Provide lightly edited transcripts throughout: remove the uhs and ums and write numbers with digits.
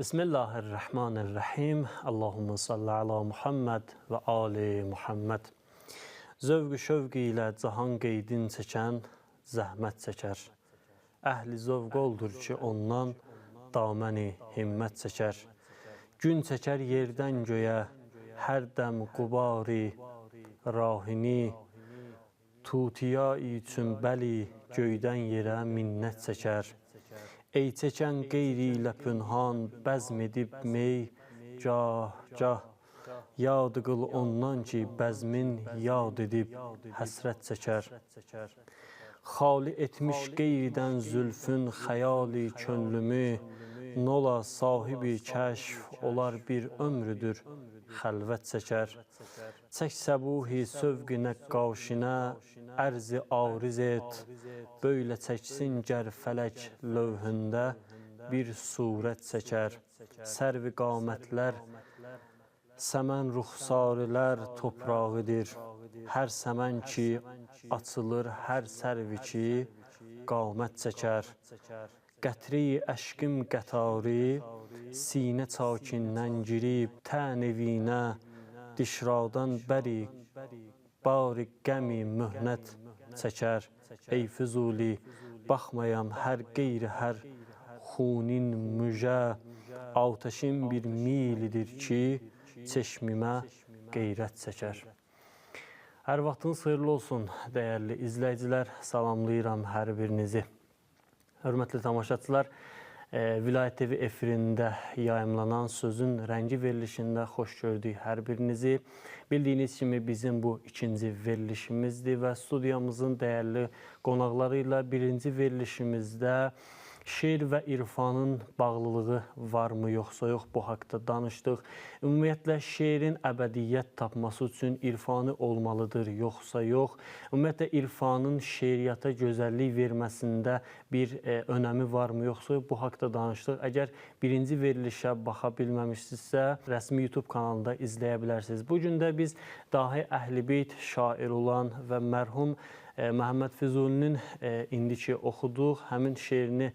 Bismillahirrahmanirrahim. Allahümme salli ala Muhammed və ali Muhammed. Zövq-ü şövq ilə cahan qeydin çəkən zəhmət çəkər. Əhli zövq oldur ki, ondan daməni himmət çəkər. Gün çəkər yerdən göyə, hər dəm qubari rahini. Tutiya üçün bəli, göydən yerə minnət çəkər. Ey çəkən qeyri ilə pünhan, bəzm edib mey, gah, yad qıl ondan ki, bəzmin yad edib həsrət çəkər. Xali etmiş qeyridən zülfün xəyali könlümü, nola sahibi kəşf olar bir ömrüdür, xəlvət çəkər. Çək səbuhi sövq-i nəqqaşinə, ərzi ariz et, böylə çəksin gər fələk lövhündə bir surət çəkər. Sərvi qamətlər, səmən ruxsarilər toprağıdır. Hər səmən ki açılır, hər sərvi ki qamət çəkər. Qətri-i əşqim qətari, sinə çakindən girib, tən-evinə, dişradan bəri, bari qəmi möhnət çəkər. Ey Füzuli, baxmayam hər qeyri hər xunin müjə, atəşin bir milidir ki, çeşmimə qeyrət çəkər. Hər vaxtınız xeyirli olsun, dəyərli izləyicilər, salamlayıram hər birinizi. Hörmətli tamaşaçılar, Vilayət TV efirində yayımlanan Sözün Rəngi verilişində xoş gördük hər birinizi. Bildiyiniz kimi bizim bu ikinci verilişimizdir və studiyamızın dəyərli qonaqları ilə birinci verilişimizdə şeir və irfanın bağlılığı varmı, yoxsa yox, bu haqda danışdıq. Ümumiyyətlə, şeirin əbədiyyət tapması üçün irfanı olmalıdır, yoxsa yox. Ümumiyyətlə, irfanın şeiriyyata gözəllik verməsində bir önəmi varmı, yoxsa yox, bu haqda danışdıq. Əgər birinci verilişə baxa bilməmişsinizsə, rəsmi YouTube kanalında izləyə bilərsiniz. Bugün də biz dahi Əhl-i-Beyt şair olan və mərhum Məhəmməd Füzulinin indiki oxuduq. Həmin şeirini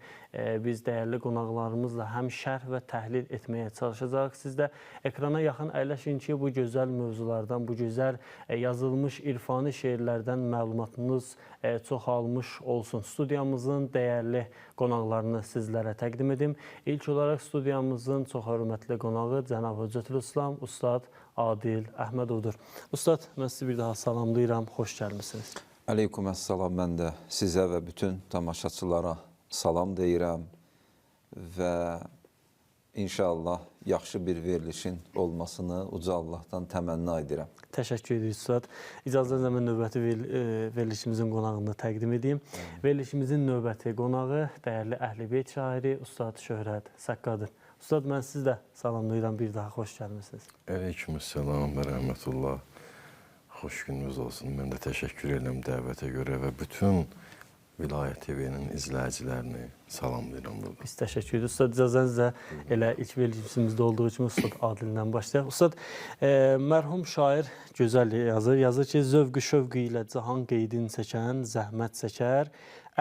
biz dəyərli qonaqlarımızla həm şərh və təhlil etməyə çalışacaq. Siz də ekrana yaxın əyləşin ki, bu gözəl mövzulardan, bu gözəl yazılmış irfani şeirlərdən məlumatınız çoxalmış olsun. Studiyamızın dəyərli qonaqlarını sizlərə təqdim edim. İlk olaraq studiyamızın çox hörmətli qonağı Cənab Hüccətülislam Ustad Adil Əhmədovdur. Ustad, mən sizi bir daha salamlayıram, xoş gəlmişsiniz. Aleykümselam, mən də sizə və bütün tamaşaçılara salam deyirəm və inşallah yaxşı bir verilişin olmasını uca Allahdan təmənna edirəm. Təşəkkür edirik, Ustad. İcazənizlə mən növbəti verilişimizin qonağını təqdim edeyim. Verilişimizin növbəti qonağı dəyərli Əhl-i-Beyt şairi Ustad Şöhrət Səqqadır. Ustad, mən sizi də salamlayıram, bir daha xoş gəlmişsiniz. Aleykümselam və rəhmətullah. Xoş gününüz olsun. Mən də təşəkkür edirəm dəvətə görə və bütün Vilayət TV-nin izləyicilərini salamlayıram burada. Biz təşəkkür edirik. Ustad, icazənizlə elə ilk verilişimizdə olduğu kimi Ustad Adildən başlayaq. Ustad, mərhum şair gözəl yazır. Yazır ki, zövq-ü şövq ilə cahan qeydin çəkən zəhmət çəkər.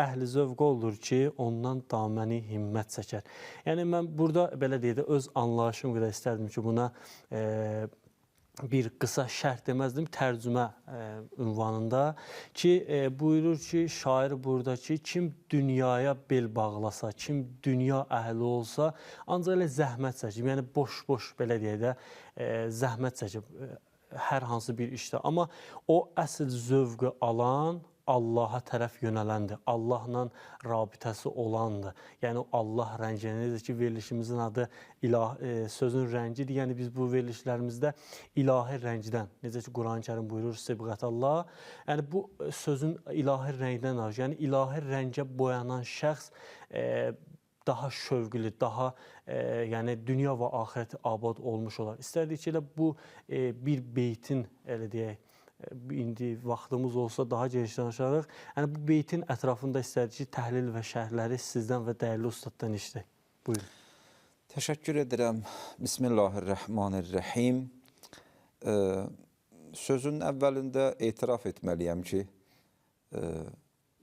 Əhli zövq olur ki, ondan daməni himmət çəkər. Yəni, mən burada belə deyək də öz anlayışım qədər istərdim ki, buna bir qısa şərh deməzdim, tərcümə ünvanında ki, buyurur ki, şair burada ki, kim dünyaya bel bağlasa, kim dünya əhli olsa, ancaq elə zəhmət çəkib, yəni boş-boş belə deyək də zəhmət çəkib hər hansı bir işdə. Amma o əsl zövqü alan Allaha tərəf yönələndir, Allahla rabitəsi olandır. Yəni, Allah rəngi, necə ki, verilişimizin adı sözün rəngidir. Yəni, biz bu verilişlərimizdə ilahi rəngdən, necə ki, Quran-ı Kərim buyurur, Sibqətəllah, yəni, bu sözün ilahi rəngdən alır. Yəni, ilahi rəngə boyanan şəxs daha şövqlü, daha yəni, dünya və axirəti abad olmuş olar. İstərdik ki, elə bu bir beytin, elə deyək, indi vaxtımız olsa daha geniş danışarıq. Yəni, bu beytin ətrafında istərdik ki, təhlil və şərhləri sizdən və dəyərli ustaddan işləyək. Buyurun. Təşəkkür edirəm. Bismillahirrahmanirrahim. Sözün əvvəlində etiraf etməliyəm ki,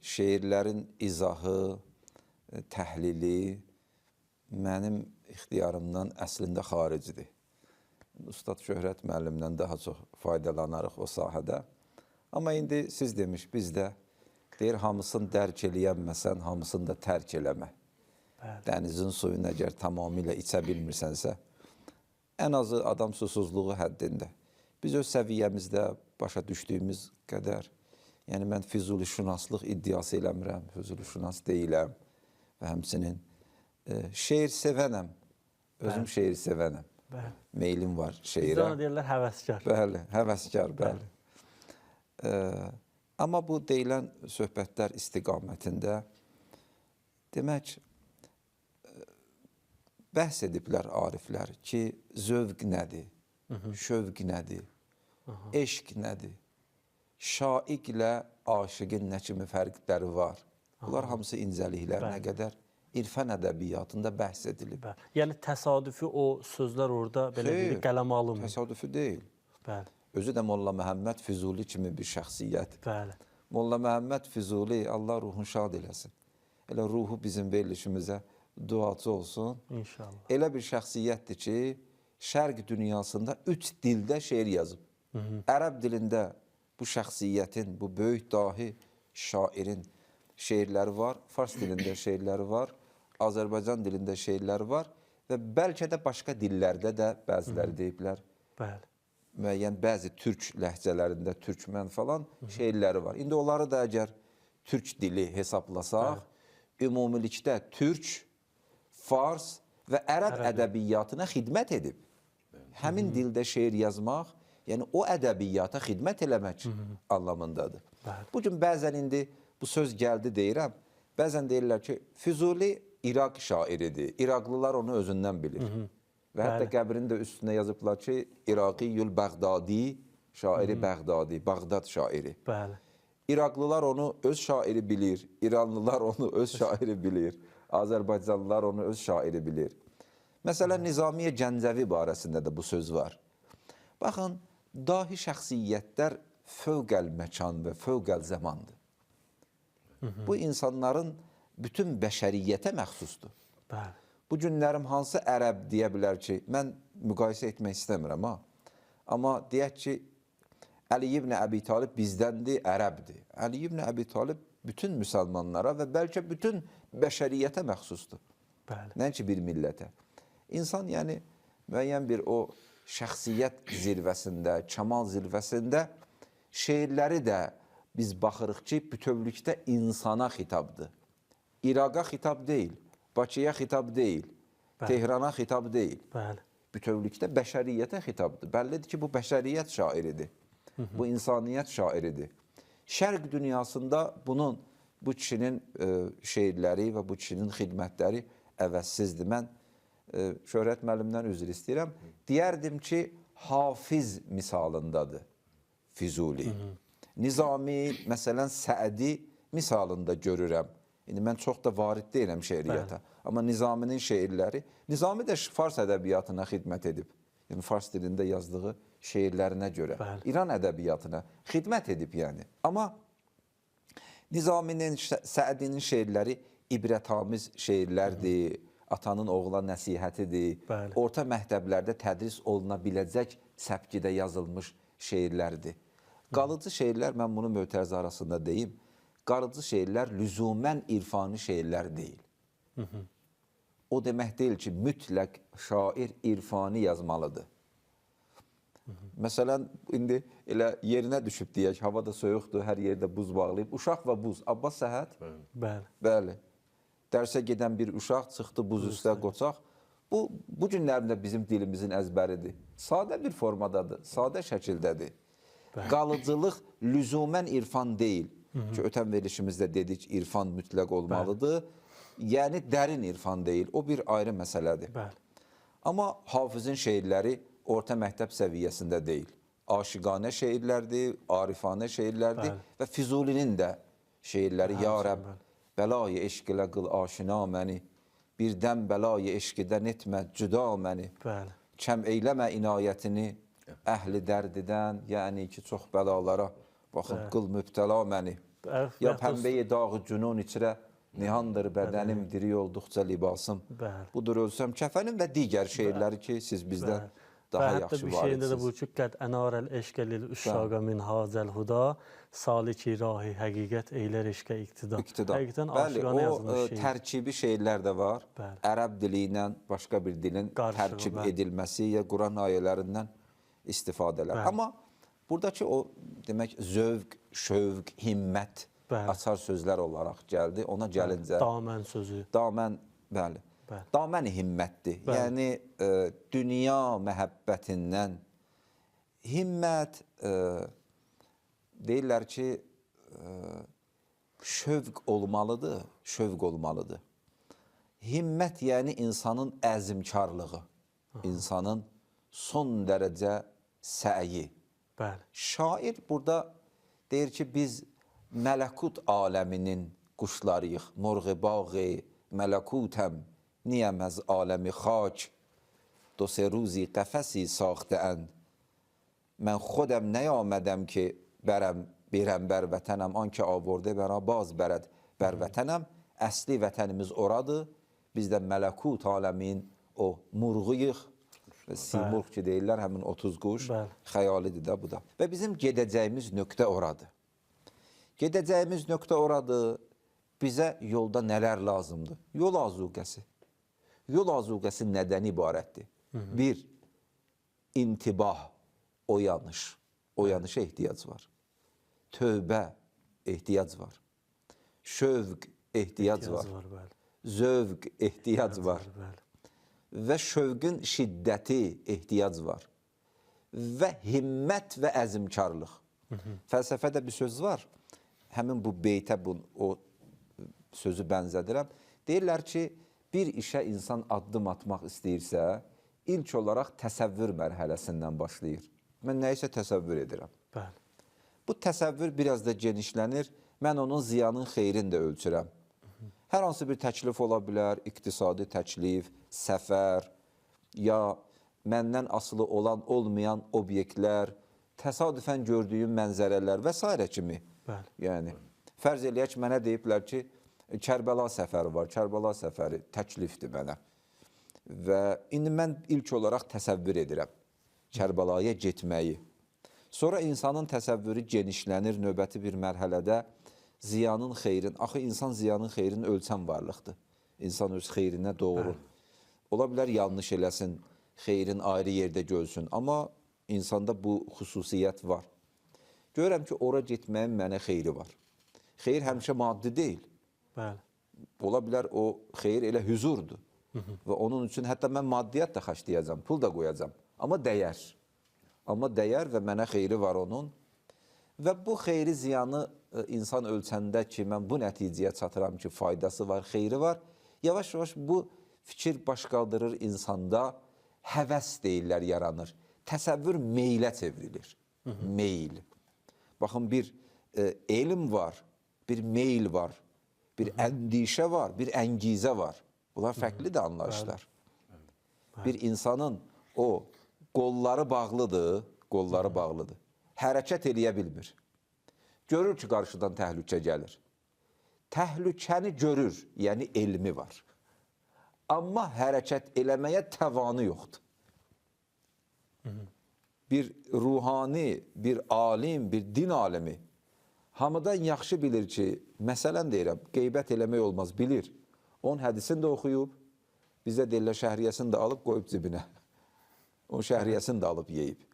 şeirlərin izahı, təhlili mənim ixtiyarımdan əslində xaricidir. Ustad Şöhrət müəllimdən daha çox faydalanarıq o sahədə. Amma indi siz demiş, biz də deyir, hamısını dərk eləyənməsən, hamısını da tərk eləmə. Dənizin suyunu əgər tamamilə içə bilmirsənsə, ən azı adam susuzluğu həddində. Biz öz səviyyəmizdə başa düşdüyümüz qədər, yəni mən füzulişünaslıq iddiası eləmirəm, füzulişünas deyiləm və həmçinin şeir sevənəm, özüm şeir sevənəm. Meylim var şeirə. Bizdə ona deyirlər həvəskar. Bəli, həvəskar, bəli. Amma bu deyilən söhbətlər istiqamətində demək, bəhs ediblər ariflər ki, zövq nədir, şövq nədir, eşq nədir, şaiqlə aşiqin nə kimi fərqləri var. Bunlar hamısı incəliklərinə qədər irfan ədəbiyyatında bəhs edilib. Yəni təsadüfi o sözlər orada belə bir qələmə alınmır. Təsadüfi deyil. Bəli. Özü də Molla Məhəmməd Füzuli kimi bir şəxsiyyət. Bəli. Molla Məhəmməd Füzuli, Allah ruhunu şad eləsin. Elə ruhu bizim verilişimizə duacı olsun. İnşallah. Elə bir şəxsiyyətdir ki, şərq dünyasında 3 dildə şeir yazıb. Ərəb dilində bu şəxsiyyətin, bu böyük dahi şairin şeirləri var, fars dilində şeirləri var, Azərbaycan dilində şeirləri var və bəlkə də başqa dillərdə də bəziləri deyiblər. Bəli. Müəyyən bəzi türk ləhcələrində, türkmən falan şeirləri var. İndi onları da əgər türk dili hesablasaq, ümumilikdə türk, fars və ərəb ədəbiyyatına xidmət edib. Həmin dildə şeir yazmaq, yəni o ədəbiyyata xidmət eləmək anlamındadır. Bu gün bəzən indi bu söz gəldi deyirəm, bəzən deyirlər ki, Füzuli İraq şairidir, İraqlılar onu özündən bilir. Və hətta qəbrinin də üstünə yazıblar ki, İraqiyyül Bəğdadi, şairi Bəğdadi, Bağdad şairi. Bəli. İraqlılar onu öz şairi bilir, İranlılar onu öz şairi bilir, Azərbaycanlılar onu öz şairi bilir. Məsələn, Nizamiye Gəncəvi barəsində də bu söz var. Baxın, dahi şəxsiyyətlər fövqəl məkan və fövqəl zamandır. Bu insanların bütün bəşəriyyətə məxsusdur. Bəli. Bu günlərim hansı ərəb deyə bilər ki, mən müqayisə etmək istəmirəm, amma deyək ki, Əli ibn Əbi Talib bizdəndir, ərəbdir. Əli ibn Əbi Talib bütün müsəlmanlara və bəlkə bütün bəşəriyyətə məxsusdur. Bəli. Nəinki bir millətə. İnsan, yəni, müəyyən bir o şəxsiyyət zirvəsində, kamal zirvəsində şeirləri də biz baxırıq ki, bütövlükdə insana xitabdır. İraqa xitab deyil, Bakıya xitab deyil, Tehrana xitab deyil. Bütövlükdə bəşəriyyətə xitabdır. Bəllidir ki, bu bəşəriyyət şairidir. Bu insaniyyət şairidir. Şərq dünyasında bu kişinin şeirləri və bu kişinin xidmətləri əvəzsizdir. Mən Şöhrət müəllimdən üzr istəyirəm. Deyərdim ki, Hafiz misalındadır Füzuli. Nizami, məsələn, Səədi misalında görürəm. İndi mən çox da varid deyirəm şeiriyyata. Amma Nizaminin şeirləri, Nizami də fars ədəbiyyatına xidmət edib. Yəni, fars dilində yazdığı şeirlərinə görə. İran ədəbiyyatına xidmət edib, yəni. Amma Nizaminin, Səədinin şeirləri ibrətamiz şeirlərdir, atanın oğula nəsihətidir, orta məktəblərdə tədris oluna biləcək səpkidə yazılmış şeirlərdir. Qalıcı şeirlər, mən bunu mötərizə arasında deyim, qalıcı şeirlər lüzumən irfani şeirlər deyil. O demək deyil ki, mütləq şair irfani yazmalıdır. Məsələn, indi elə yerinə düşüb deyək, hava da soyuqdur, hər yerdə buz bağlayıb. Uşaq və buz, Abbas Səhət? Bəli. Dərsə gedən bir uşaq çıxdı buz üstə qoçaq. Bu günlərində bizim dilimizin əzbəridir. Sadə bir formadadır, sadə şəkildədir. Qalıcılıq lüzumən irfan deyil. Ki, ötən verilişimizdə dedik, irfan mütləq olmalıdır. Yəni, dərin irfan deyil. O bir ayrı məsələdir. Amma Hafizin şeirləri orta məktəb səviyyəsində deyil. Aşiqanə şeirlərdir, arifanə şeirlərdir və Füzulinin də şeirləri Ya Rəbb, bəlayı eşq ilə qıl aşina məni, birdən bəlayı eşqidən etmə cüda məni, kəm eyləmə inayətini əhli dərdidən, yəni ki, çox bəlalara baxın, qıl mübtəla məni, ya pəmbəyi dağı cünun içrə Nihandır bədənim, diri olduqca libasım. Bəli. Budur ölsəm kəfənim və digər şeirləri ki, siz bizdən daha və hətta yaxşı bir şeyində də bu varidsiniz. ki, qəd ənarəl eşqə lil uşşaqa min hazəl huda, saliki rahi həqiqət eylər eşqə iqtida. İqtida. Həqiqətən Bəli, aşıqanə o yazılmış şey. tərkibi şeylər də var. Bəli. Ərəb dili ilə başqa bir dilin Qarşılığı, tərkib bəli. edilməsi ya Quran ayələrindən istifadələr. Bəli. Amma buradakı o demək zövq, şövq, himmət Bəli. açar sözlər olaraq gəldi. Ona gəlincə Damən sözü. damən, bəli. Bəli. Damən himmətdir. Bəli. Yəni dünya məhəbbətindən himmət deyirlər ki, şövq olmalıdır, şövq olmalıdır. Himmət yəni insanın əzmkarlığı, insanın son dərəcə səyi. Bəli. Şair burada deyir ki, biz mələkut aləminin quşlarıyıq. Morğ-i bağı mələkutəm, niyəm əz aləmi xaç, dose ruzi qəfəsi saxtəən. Mən xodəm nəyamədəm ki, berəm bər vətənəm, anki avordə bərə baz bərəd bər vətənəm. Əsli vətənimiz oradır. Biz də mələkut aləmin o murğuyıq. Simurq ki deyirlər, həmin 30 quş. Bəli. Xəyalidir də bu da. Və bizim gedəcəyimiz nöqtə oradır. Gedəcəyimiz nöqtə oradır. Bizə yolda nələr lazımdır? Yol azuqəsi. Yol azuqəsi nədən ibarətdir? Bir, intibah, oyanış. Oyanışa ehtiyac var. Tövbə, ehtiyac var. Şövq, ehtiyac var. Bəli. Zövq, ehtiyac var. Bəli. Və şövqün şiddəti, ehtiyac var. Və himmət və əzmkarlıq. Fəlsəfədə bir söz var. Həmin bu beytə o sözü bənzədirəm. Deyirlər ki, bir işə insan addım atmaq istəyirsə, ilk olaraq təsəvvür mərhələsindən başlayır. Mən nəyisə təsəvvür edirəm. Bəli. Bu təsəvvür biraz da genişlənir. Mən onun ziyanın xeyrini də ölçürəm. Hər hansı bir təklif ola bilər, iqtisadi təklif, səfər, ya məndən asılı olan, olmayan obyektlər, təsadüfən gördüyüm mənzərələr və s. kimi. Bəli. Yəni, fərz eləyək, mənə deyiblər ki, Kərbəla səfəri var, Kərbəla səfəri təklifdir mənə. Və indi mən ilk olaraq təsəvvür edirəm Kərbəlaya getməyi. Sonra insanın təsəvvürü genişlənir, növbəti bir mərhələdə ziyanın xeyrin, axı insan ziyanın xeyrini ölçən varlıqdır. İnsan öz xeyrinə doğru. Ola bilər yanlış eləsin, xeyrin ayrı yerdə görsün, amma insanda bu xüsusiyyət var. Görürəm ki, ora getməyin mənə xeyri var. Xeyr həmişə maddi deyil. Bəli. Ola bilər o xeyir elə hüzurdur. Və onun üçün hətta mən maddiyyat da xərcləyəcəm, pul da qoyacam. Amma dəyər. Amma dəyər və mənə xeyri var onun. Və bu xeyri ziyanı insan ölçəndə ki, mən bu nəticəyə çatıram ki, faydası var, xeyri var. Yavaş-yavaş bu fikir baş qaldırır insanda, həvəs deyirlər yaranır. Təsəvvür meylə çevrilir. Meyl. Baxın, bir elm var, bir meyl var, bir əndişə var, bir əngizə var. Bunlar fərqlidir anlayışlar. Bir insanın o qolları bağlıdır, hərəkət eləyə bilmir. Görür ki, qarşıdan təhlükə gəlir. Təhlükəni görür, yəni elmi var. Amma hərəkət eləməyə təvanı yoxdur. Bir ruhani, bir alim, bir din alimi hamıdan yaxşı bilir ki, məsələn deyirəm, qeybət eləmək olmaz, bilir. Onun hədisini də oxuyub, bizə deyirlər şəhriyəsini də alıb qoyub cibinə. Onun şəhriyəsini də alıb yeyib.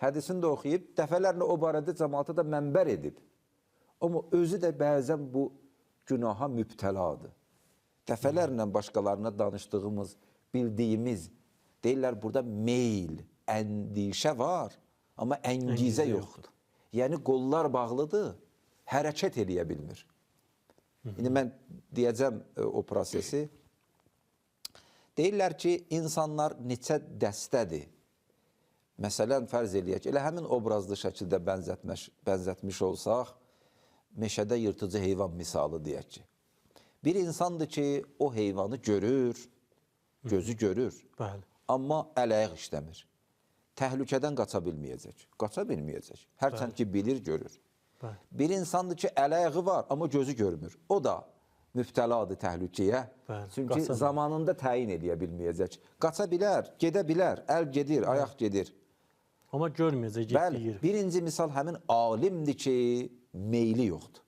Hədisini də oxuyub, dəfələrlə o barədə cəmaata da mənbər edib. Amma özü də bəzən bu günaha mübtəladır. Dəfələrlə başqalarına danışdığımız, bildiyimiz, deyirlər burada meyl, əndişə var, amma əngizə yoxdur. Yəni qollar bağlıdır, hərəkət eləyə bilmir. İndi mən deyəcəm o prosesi. Deyirlər ki, insanlar neçə dəstədir. Məsələn, fərz eləyək, elə həmin obrazlı şəkildə bənzətmiş olsaq, meşədə yırtıcı heyvan misalı deyək ki. Bir insandır ki, o heyvanı görür, gözü görür, amma əl-ayaq işləmir. Təhlükədən qaça bilməyəcək. Hərçənd ki, bilir, görür. Bir insandır ki, əl-ayağı var, amma gözü görmür. O da mübtəladır təhlükəyə. Bəli, Çünki qaça bilər. zamanında təyin edə bilməyəcək. Qaça bilər, gedə bilər, əl gedir, ayaq gedir. Amma görməyəcək, Bəli, getdiyi yeri. birinci misal həmin alimdir ki, meyli yoxdur,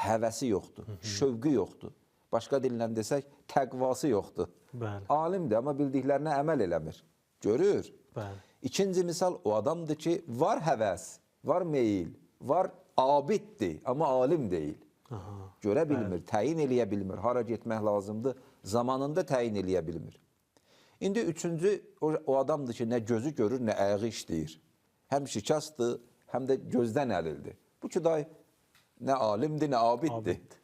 həvəsi yoxdur, şövqü yoxdur. Başqa dillə desək, təqvası yoxdur. Bəli, Alimdir, amma bildiklərinə əməl eləmir. Görür. bəli, İkinci misal o adamdır ki, var həvəs, var meyil, var abiddir, amma alim deyil. aha, Görə bilmir, təyin eləyə bilmir, hara getmək lazımdır, zamanında təyin eləyə bilmir. İndi üçüncü o adamdır ki, nə gözü görür, nə ayağı işləyir. Həm şikastdır, həm də gözdən əlildir. Bu ki, day nə alimdir, nə abiddir. abid.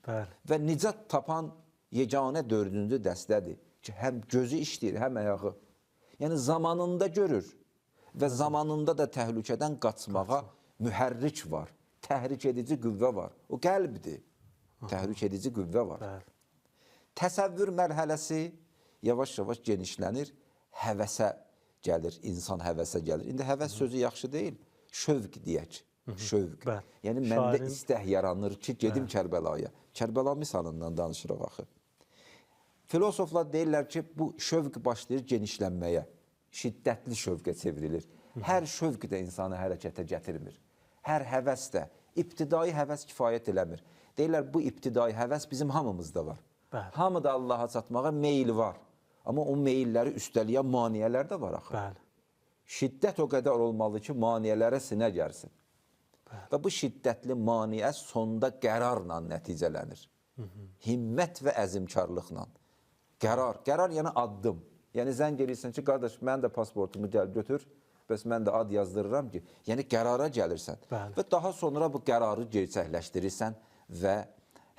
Bəli, Və nicat tapan yeganə dördüncü dəstədir ki, həm gözü işləyir, həm ayağı. Yəni zamanında görür və zamanında da təhlükədən qaçmağa mühərrik var, təhrik edici qüvvə var. O qəlbdir, təhrik edici qüvvə var. bəli, Təsəvvür mərhələsi yavaş-yavaş genişlənir, həvəsə gəlir, insan həvəsə gəlir. İndi həvəs sözü yaxşı deyil, şövq deyək, şövq. Bəli. Yəni məndə Şairin- istək yaranır ki, gedim Kərbəlaya. Kərbəla misalından danışırıq axı. Filosoflar deyirlər ki, bu şövq başlayır genişlənməyə, şiddətli şövqə çevrilir. Hər şövq də insanı hərəkətə gətirmir. Hər həvəs də, ibtidai həvəs kifayət eləmir. Deyirlər, bu ibtidai həvəs bizim hamımızda var. Bəli. Hamıda Allaha çatmağa meyil var. Amma o meyilləri üstələyən maniyələr də var axı. bəli, Şiddət o qədər olmalı ki, maniyələrə sinə gəlsin. Və bu şiddətli maniyə sonda qərarla nəticələnir. Himmət və əzimkarlıqla. Qərar yəni addım. Yəni zəng edirsən ki, qardaş, mən də pasportumu gəl götür, bəs mən də ad yazdırıram ki, yəni qərara gəlirsən. Bəli. Və daha sonra bu qərarı gerçəkləşdirirsən və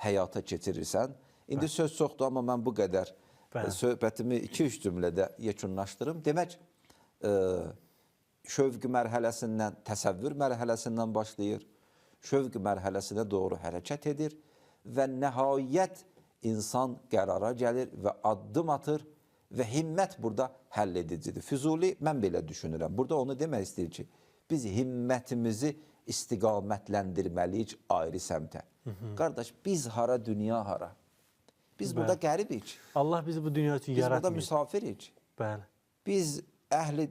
həyata keçirirsən. İndi söz çoxdur, amma mən bu qədər Bəli. söhbətimi 2-3 cümlədə yekunlaşdırım. Demək, şövq mərhələsindən, təsəvvür mərhələsindən başlayır, şövq mərhələsinə doğru hərəkət edir və nəhayət insan qərara gəlir və addım atır və himmət burada həll edicidir. Füzuli mən belə düşünürəm. Burada onu demək istəyir ki, biz himmətimizi istiqamətləndirməliyik ayrı səmtə. Qardaş, biz hara, dünya hara? Biz burada qəribik. Allah bizi bu dünya üçün Biz burada yaratmayıb. müsafirik. Bəli, Biz əhli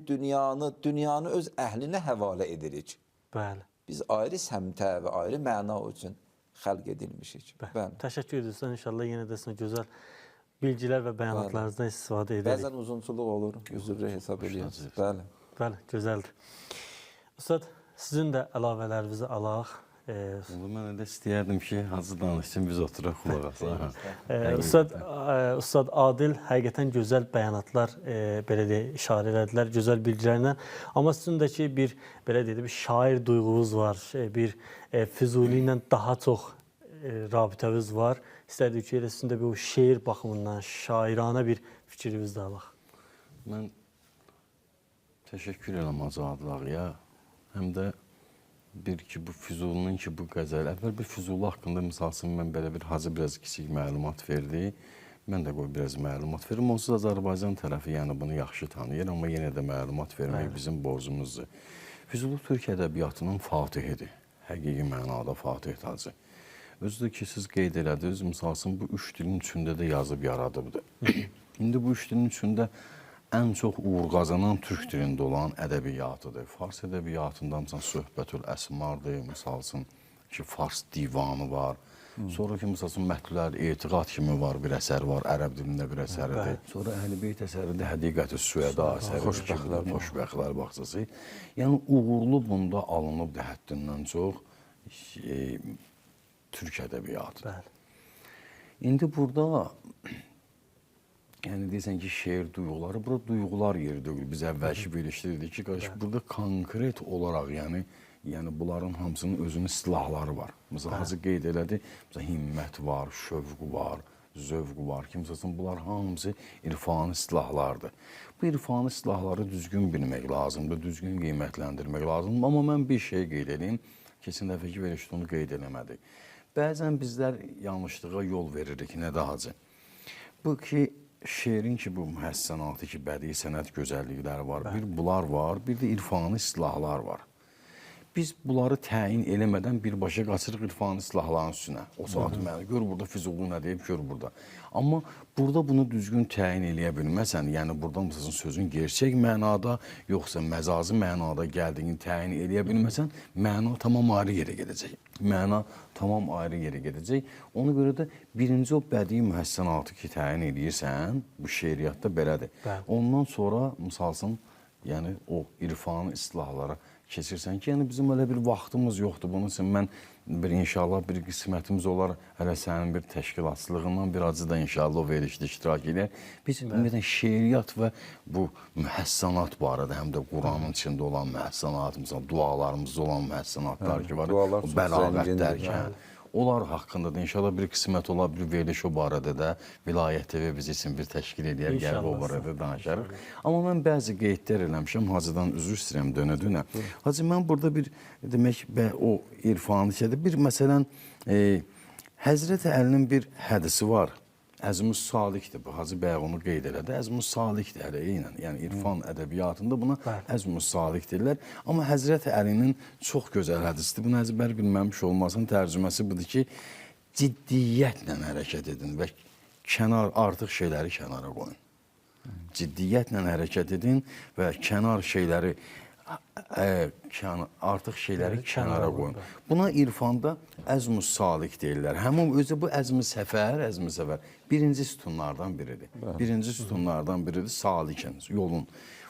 dünyanı öz əhlinə həvalə edirik. bəli. Biz ayrı səmtə və ayrı məna üçün xəlq edilmişik. Bəli. Təşəkkür edirsən. İnşallah yenə də sizin gözəl bilgilər və bəyanatlarınızdan istifadə edərik. Bəzən uzunçuluq olur, üzrlə hesab edirsiniz. Bəli. Bəli, gözəldir. Ustad, sizin də əlavələrinizi alaq. Mən elə istəyərdim ki, Hacı danışsın, biz oturaq qulaq asaq. Ustad Adil həqiqətən gözəl bəyanatlar belə deyək, işarə elədilər, gözəl bilgilərlə. Amma sizin də ki, bir belə deyək, bir şair duyğunuz var, bir Füzuli ilə daha çox rabitəniz var. İstərdik ki, elə sizin də bir o şeir baxımından şairanə bir fikriniz də alaq. Mən təşəkkür edirəm Hacı Adil ağaya. Həm də bir ki, bu Füzulinin ki, bu qəzəl. Əvvəl bir Füzuli haqqında misalsın, mən belə bir Hacı biraz kiçik məlumat verdi. Mən də qoy biraz məlumat verim. Onsuz Azərbaycan tərəfi yəni bunu yaxşı tanıyır, amma yenə də məlumat vermək bizim borcumuzdur. Füzuli Türk ədəbiyyatının fatihidir. Həqiqi mənada fatih tacı. Özü ki, siz qeyd elədiniz, misalsın bu üç dilin içində də yazıb yaradıbdır. İndi bu üç dilin içində ən çox uğur qazanan türk dilində olan ədəbiyyatıdır. Fars ədəbiyyatında məsələn Söhbətül Əsmardır, misalsın ki, Fars divanı var. Sonra ki, misalsın Mətlulər Etiqad kimi var, bir əsər var, ərəb dilində bir əsəridir. Sonra Əhl-i Beyt əsərində Həqiqət-ü Süəda əsəridir, Xoşbəxtlər bağçası. Yəni uğurlu bunda alınıbdır həddindən çox türk ədəbiyyatı. Bəli. İndi burada yəni deyirsən ki, şeir duyğuları, burada duyğular yeri deyil. Biz əvvəlki verilişdə dedik ki, qardaş, burada konkret olaraq, yəni bunların hamısının özünün silahları var. Məsələn, Hacı qeyd elədi, məsələn, himmət var, şövq var, zövq var ki, məsələn, bunlar hamısı irfani silahlardır. Bu irfani silahları düzgün bilmək lazımdır, düzgün qiymətləndirmək lazımdır. Amma mən bir şey qeyd edeyim, keçən dəfəki verilişdə onu qeyd eləmədik. Bəzən bizlər yanlışlığa yol veririk, nədə Hacı? Bu ki, şeirin ki, bu mühəssənatı ki, bədii sənət gözəllikləri var, bir bunlar var, bir də irfani silahlar var. biz bunları təyin eləmədən birbaşa qaçırıq irfani silahların üstünə. O saat mənə gör burada Füzuli nə deyib, gör burada. Amma burada bunu düzgün təyin eləyə bilməsən, yəni burada məsələn sözün gerçək mənada, yoxsa məcazi mənada gəldiyini təyin eləyə bilməsən, məna tamam ayrı yerə gedəcək. Məna tamam ayrı yerə gedəcək. Ona görə də birinci o bədii mühəssənatı ki, təyin eləyirsən, bu şeiriyyatda belədir. Ondan sonra misalsın, yəni o irfani istilahlara keçirsən ki, yəni bizim elə bir vaxtımız yoxdur. Bunun üçün mən inşallah bir qismətimiz olar, hələ sənin bir təşkilatçılığından bir acı da inşallah o verilişdə iştirak edər. Biz ümumiyyətlə şeiriyyat və bu mühəssənat barədə, həm də Quranın içində olan mühəssənat, məsələn, dualarımızda olan mühəssənatlar ki var, bəlağətlər ki, onlar haqqında da inşallah bir qismət ola, bir veriliş o barədə də Vilayət TV biz üçün bir təşkil edər, gəlib o barədə danışarıq. Amma mən bəzi qeydlər eləmişəm, Hacıdan üzr istəyirəm dönə-dönə. Hacı, mən burada bir, demək, o irfani şeydə bir, məsələn, Həzrət Əlinin bir hədisi var. Əzmus Salikdir bu, Hacı bəy onu qeyd elədi. Əzmus Salikdir əleyhinə, yəni irfan ədəbiyyatında buna Əzmus Salik deyirlər. Amma Həzrət Əlinin çox gözəl hədisidir. Bunu əzbər bilməmiş olmasın, tərcüməsi budur ki, ciddiyyətlə hərəkət edin və artıq şeyləri kənara qoyun. Ciddiyyətlə hərəkət edin və kənar şeyləri artıq şeyləri kənara qoyun. Buna irfanda əzm-ü salik deyirlər. Həmin özü bu əzm-i səfər birinci sütunlardan biridir. Birinci sütunlardan biridir salikən, yolun.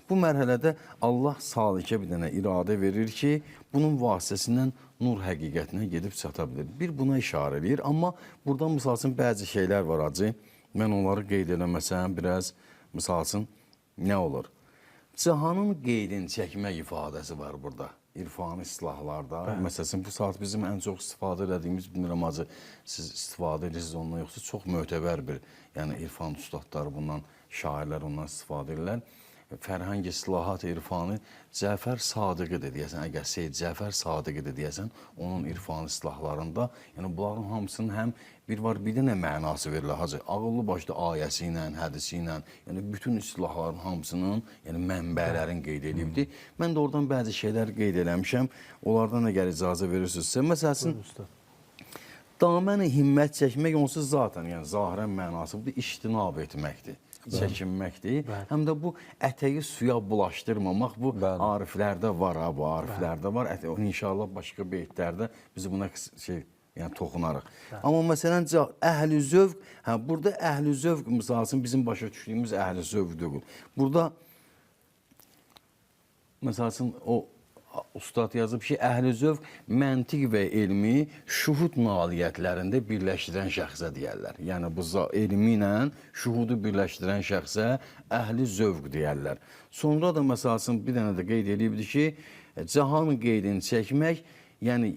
Bu mərhələdə Allah salikə bir dənə iradə verir ki, bunun vasitəsindən nur həqiqətinə gedib çata bilir. Bir buna işarə edir. Amma burada misal üçün bəzi şeylər var Hacı. Mən onları qeyd eləməsəm biraz misal üçün nə olur? Cahanın qeydini çəkmək ifadəsi var burada, irfani istilahlarda. Məsələn, bu saat bizim ən çox istifadə edədiyimiz, bilmirəm Hacı, siz istifadə edirsiniz ondan yoxsa çox mötəbər bir, yəni irfan ustadları bundan, şairlər ondan istifadə edirlər. Fərhang islahat irfanı Cəfər Sadiqidir deyəsən, əgər Seyyid Cəfər Sadiqidir deyəsən, onun irfani islahlarında, yəni bunların hamısının həm bir var, bir dənə mənası verilir Hacı. Ağıllı başda ayəsi ilə, hədisi ilə, yəni bütün islahların hamısının, yəni mənbələrin qeyd edildi. Mən də oradan bəzi şeylər qeyd eləmişəm, onlardan əgər icazə verirsinizsə, məsələn, daməni himmət çəkmək onsuz zaten, yəni zahirən mənası budur, iştinab etməkdir. Çəkinməkdir. Həm də bu ətəyi suya bulaşdırmamaq, bu ariflərdə var, bu ariflərdə var. İnşallah başqa beytlərdə biz buna yəni toxunarıq. Amma məsələn, əhl-i zövq, burada əhl-i zövq misalsın bizim başa düşdüyümüz əhl-i zövq deyil. Burada məsələn, o ustad yazıb ki, əhl-i zövq məntiq və elmi şuhud nailiyyətlərində birləşdirən şəxsə deyərlər. Yəni, bu elmi ilə şuhudu birləşdirən şəxsə əhl-i zövq deyərlər. Sonra da, məsələn, bir dənə də qeyd edibdir ki, cahan qeydini çəkmək, yəni,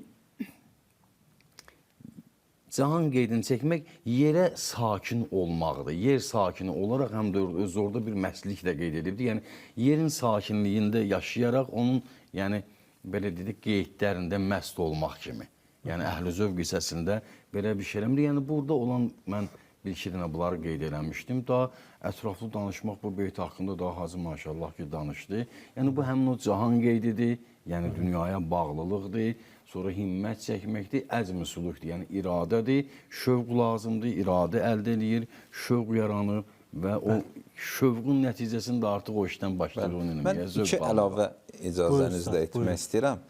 cahan qeydini çəkmək yerə sakin olmaqdır. Yer sakini olaraq həm də öz orada bir məslik də qeyd edibdir. Yəni, yerin sakinliyində yaşayaraq onun, yəni, belə dedik, qeydlərində məst olmaq kimi. Yəni, əhl-i zövq hissəsində belə bir şeyləmdir. Yəni, burada olan, mən bir-iki dənə bunları qeyd eləmişdim. Daha ətraflı danışmaq bu beyt haqqında daha Hacı maşallah ki, danışdı. Yəni, bu həmin o cahan qeydidir, yəni dünyaya bağlılıqdır. Sonra himmət çəkməkdir, əzm-i sulukdur, yəni iradədir, şövq lazımdır, iradə əldə edir, şövq yaranır və o şövqün nəticəsində artıq o işdən başladığını mən iki əlavə icazənizlə etmək istəyirəm.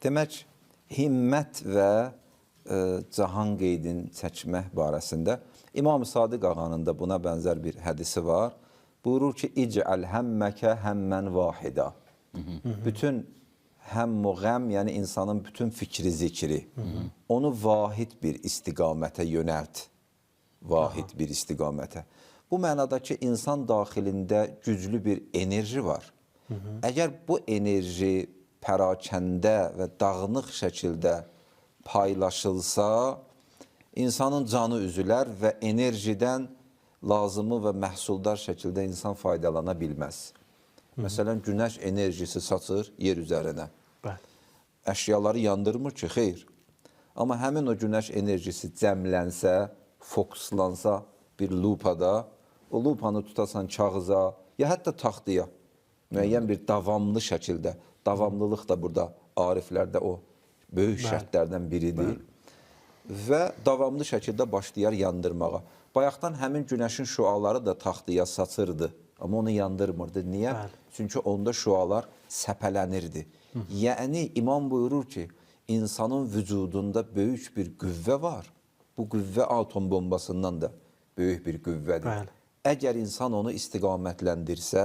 Demək, himmət və cahan qeydini çəkmək barəsində İmam Sadiq ağanın da buna bənzər bir hədisi var. Buyurur ki, İc'əl həmməkə həmmən vahidə. Bütün həmm-u qəm, yəni insanın bütün fikri, zikri, onu vahid bir istiqamətə yönəlt. Vahid bir istiqamətə. Bu mənada ki, insan daxilində güclü bir enerji var. Əgər bu enerji pərakəndə və dağınıq şəkildə paylaşılsa, insanın canı üzülər və enerjidən lazımı və məhsuldar şəkildə insan faydalana bilməz. Məsələn, günəş enerjisi saçır yer üzərinə. Əşyaları yandırmır ki, xeyr. Amma həmin o günəş enerjisi cəmlənsə, fokuslansa bir lupada, o lupanı tutasan kağıza, ya hətta taxtıya, müəyyən bir davamlı şəkildə, davamlılıq da burada ariflərdə o böyük şərtlərdən biridir. Və davamlı şəkildə başlayar yandırmağa. Bayaqdan həmin günəşin şüaları da taxtıya saçırdı. Amma onu yandırmırdı. Niyə? Çünki onda şüalar səpələnirdi. Yəni, imam buyurur ki, insanın vücudunda böyük bir qüvvə var. Bu qüvvə atom bombasından da böyük bir qüvvədir. Əgər insan onu istiqamətləndirsə,